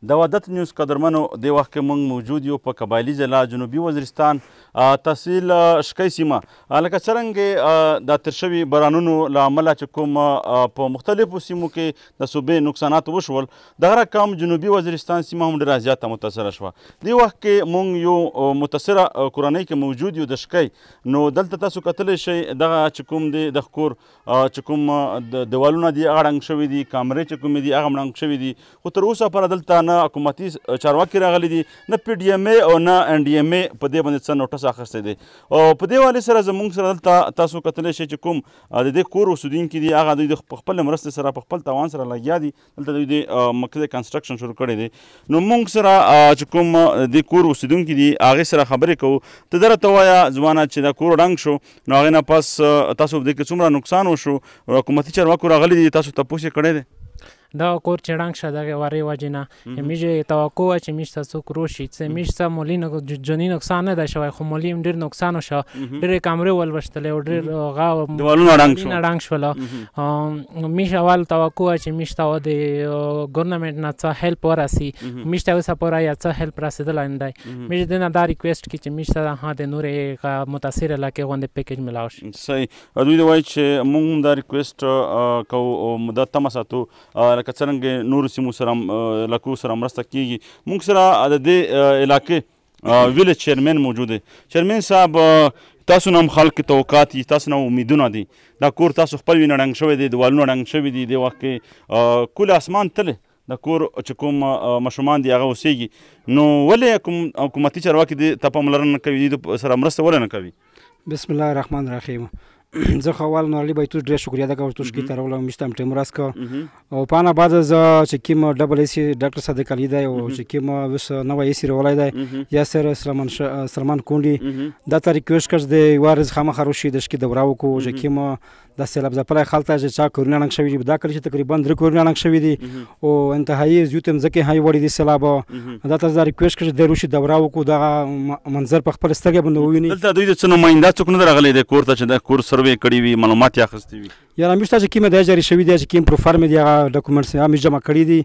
د وحدت نیوز قدرمنو د وخت کې موږ موجود یو په قبایلي ضلع جنوبي وزیرستان تحصیل شکی سیمه لکه څرنګه د تېر شوي بارانونو له امله چې کوم په مختلفو سیمو کې د صوبې نقصانات وشول دغه رقم جنوبي وزیرستان سیمه هم ډېره زیاته متاثره شوه. دې وخت کې موږ یو متاثره کورنۍ کې موجود یو د شکی. نو دلته تاسو کتلی شئ دغه چې کوم دی د کور چې کوم دیوالونه دي هغه ړنګ شوي دي، کامرې چې کومې دي هغه هم ړنګ شوي دي. خو تر اوسه پره دلته نه حکومتي چارواکي راغلي دي، نه پی ډي ایم ای او نه ان ډي ایم ای په دې باندې څه نوټس اخیستی دی. او په دې حوالې سره زموږ سره دلته تاسو کتلی شئ چې کوم د دې کور اوسېدونکي دي هغه دوی د خپلې مرستې سره په خپل توان سره لګیا دي. دلته دوی د مکتب کنسټرکشن شروع کړی دی. نو موږ سره چې کوم د کور اوسېدونکي دي هغې سره خبرې کوو. ته ده راته ووایه ځوانه چې دا کور ړنګ شو نو هغې نه پس تاسو په دې کې څومره نقصان وشو؟ حکومتي چارواکو راغلي دي، تاسو تپوس یې کړی دی؟ دا کور چې ړنګ شه دغه وارې وجې نه میږ توقع وه چې میږ ته څوک روشي څه میږ څه مالي جاني نقصان نه دی شوی، خو مالي هم ډېر نقصان وشه. ډېرې کامرې ولوشتلې او ډېر دیوالونه ړنګ شوله. میږ اول توقع وه چې میږ ته د ګورنمنټ نه څه هیلپ ورسي، میږ ته اوسه پوره یا څه هیلپ رسېدلی نه دی. میږ دې نه دا ریکویسټ کړي چې میږ ته د نورې متاثر علاقې غوندې پیکیج میلاو شي. صحیح. دوی د وایي چې موږ هم دا ریکویسټ کوو، دا تمه ساتو لکه څرنګه نورو سیمو سره علاقو سره مرسته کیږي. موږ سره د دې علاقې ویلج چیرمین موجود دی. چیرمین صاحب تاسو نه هم خلق توقعات دي، تاسو نه امیدونه دي. دا کور تاسو خپل وینه ړنګ شوی دی، دیوالونه ړنګ شوي دي. دې وخت کې کل اسمان تللی د کور چې کوم ماشومان دي هغه اوسېږي. نو ولې کوم حکومتي چارواکي دې ته پاملرنه نه کوي، دې سره مرسته ولې نه کوي؟ بسم الله الرحمن الرحیم. زه خو اول نو علی باید تو ډېر شکریه ده کوم تو شکی تر ولم میشتم تمراس کا او پانا بعد از چې کیم ډبل ای سی ډاکټر صادق علی دی او چې کیم وس نو ای سی ولای دی یاسر سلمان کونډي دا تا ریکویسټ کړ دی وارز خامخ روشي د شکی دوراو کو چې کیم د سیلاب زپلای خلته چې چا کورونه ننګ شوی دی. دا کړي چې تقریبا 3 کورونه ننګ شوی دي او انتهایی زیوتم ځکه هاي وړي دي سیلاب. دا تر دا ریکویسټ کړ دی روشي دوراو کو دا منظر په خپل سترګې باندې وویني. دلته دوی د څه نماینده څوک نه راغلی دی کور ته چې د کور سروې کړي وي، معلومات یې اخیستي وي؟ یاره میشته چې کیمه د جاری شوی دی چې کیم پروفارم دی هغه ډاکومنټس هم جمع کړي دي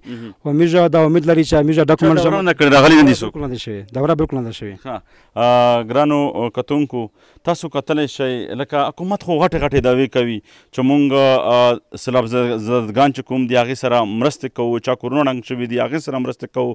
او میجا دا امید لري چې میجا ډاکومنټ جمع نه کړي راغلي نه دي څوک؟ نه دي شوی دوره بالکل نه ده شوی. ها ګرانو کتونکو تاسو کتلی شئ لکه حکومت خو غټې غټې دعوې کوي چې موږ سیلاب زدګان چې کوم دي هغې سره مرستې کوو، چا کورونه ړنګ شوي دي هغې سره مرستې کوو.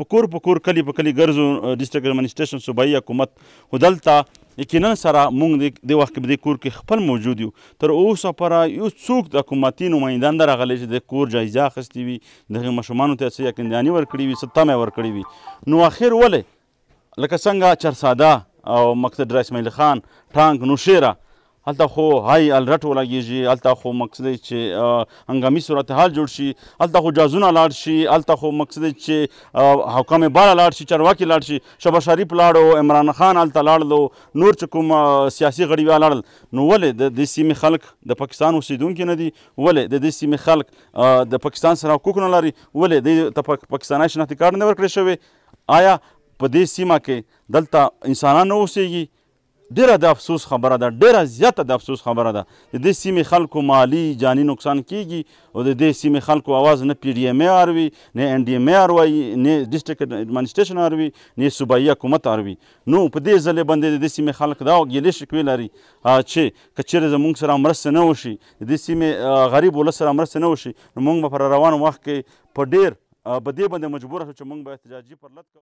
په کور کلي په کلي ګرځو ډسټرکټ ایډمنسټریشن صوبایي حکومت. خو دلته یقینا سره موږ د وخت کې په دې کور کې خپل موجود یو. تر اوسه پره یو څوک د حکومتي نمایندان نه راغلی چې د کور جایزه اخیستې وي، دغې ماشومانو ته څه یقیندیاني ورکړي وي، څه تمه ورکړي وي. نو اخر ولې لکه څنګه چرساده او مقصد را اسماعیل خان ټانک نوشیره هلته خو هاي الرټ ولګېږي، هلته خو مقصد چې هنګامي صورتحال جوړ شي، هلته خو جازونه لاړ شي، هلته خو مقصد چې حکام بالا لاړ شي، چارواکي لاړ شي، شهباز شریف لاړو، عمران خان هلته لاړلو، نور چې کوم سیاسي غړي لاړل. نو ولې د دې سیمې خلک د پاکستان اوسېدونکي نه دي؟ ولې د دې سیمې خلک د پاکستان سره حقوق نه لري؟ ولې دوی ته پاکستاني شناختي کارت نه ورکړی شوی؟ آیا په دې سیمه کې دلته انسانان نه اوسېږي؟ ډېره د افسوس خبره ده، ډېره زیاته د افسوس خبره ده. د دې سیمې خلکو مالي جاني نقصان کیږي او د دې سیمې خلکو اواز نه پی ډي ایم ای اروي، نه ان ډي ایم ای اروي، نه ډسټرکټ ایډمنسټریشن اروي، نه صوبایي حکومت اروي. نو په دې ځلې باندې د دې سیمې خلک دا ګیلې شکوې لري چې که چیرې زموږ سره مرسته نه وشي، د دې سیمې غریب ولس سره مرسته نه وشي، نو موږ به پر روان وخت کې په ډېر په دې باندې مجبوره شو چې موږ به احتجاجي پرلط کوو.